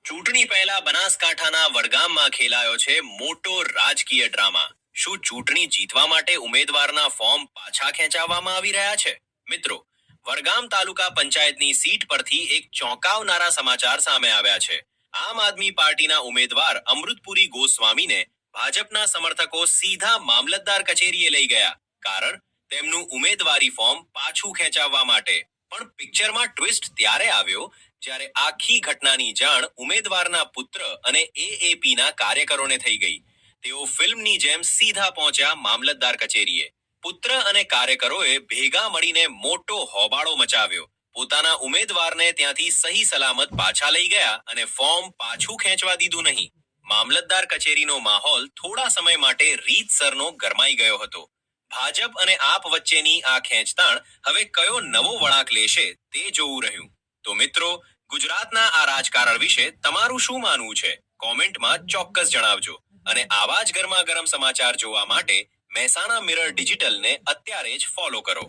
ચૂંટણી પહેલા બનાસકાંઠાના વડગામમાં ખેલાયો છે મોટો રાજકીય ડ્રામા. શું ચૂંટણી જીતવા માટે ઉમેદવારના ફોર્મ પાછા ખેંચાવવામાં આવી રહ્યા છે? મિત્રો, વડગામ તાલુકા પંચાયતની સીટ પરથી એક ચોંકાવનારા સમાચાર સામે આવ્યા છે. આમ આદમી પાર્ટીના ઉમેદવાર અમૃતપુરી ગોસ્વામીને ભાજપના સમર્થકો સીધા મામલતદાર કચેરીએ લઈ ગયા. કારણ તેમનું ઉમેદવારી ફોર્મ પાછું ખેંચાવવા માટે. પણ પિક્ચરમાં ટ્વિસ્ટ ત્યારે આવ્યો જ્યારે આખી ઘટનાની જાણ ઉમેદવારના પુત્ર અને એએપીના કાર્યકરોને થઈ ગઈ. તેઓ ફિલ્મની જેમ સીધા પહોંચ્યા મામલતદાર કચેરીએ. પુત્ર અને કાર્યકરોએ ભેગા મળીને મોટો હોબાળો મચાવ્યો. પોતાના ઉમેદવારને ત્યાંથી સહી સલામત પાછા લઈ ગયા અને ફોર્મ પાછું ખેંચવા દીધું નહીં. મામલતદાર કચેરીનો માહોલ થોડા સમય માટે રીતસરનો ગરમાઈ ગયો હતો. ભાજપ અને આપ વચ્ચેની આ ખેંચતાણ હવે કયો નવો વળાંક લેશે તે જોવું રહ્યું. તો મિત્રો, ગુજરાતના આ રાજકારણ વિશે તમારું શું માનવું છે? કોમેન્ટમાં ચોક્કસ જણાવજો. અને આવા જ ગરમા ગરમ સમાચાર જોવા માટે મહેસાણા મિરર ડિજિટલને અત્યારે જ ફોલો કરો.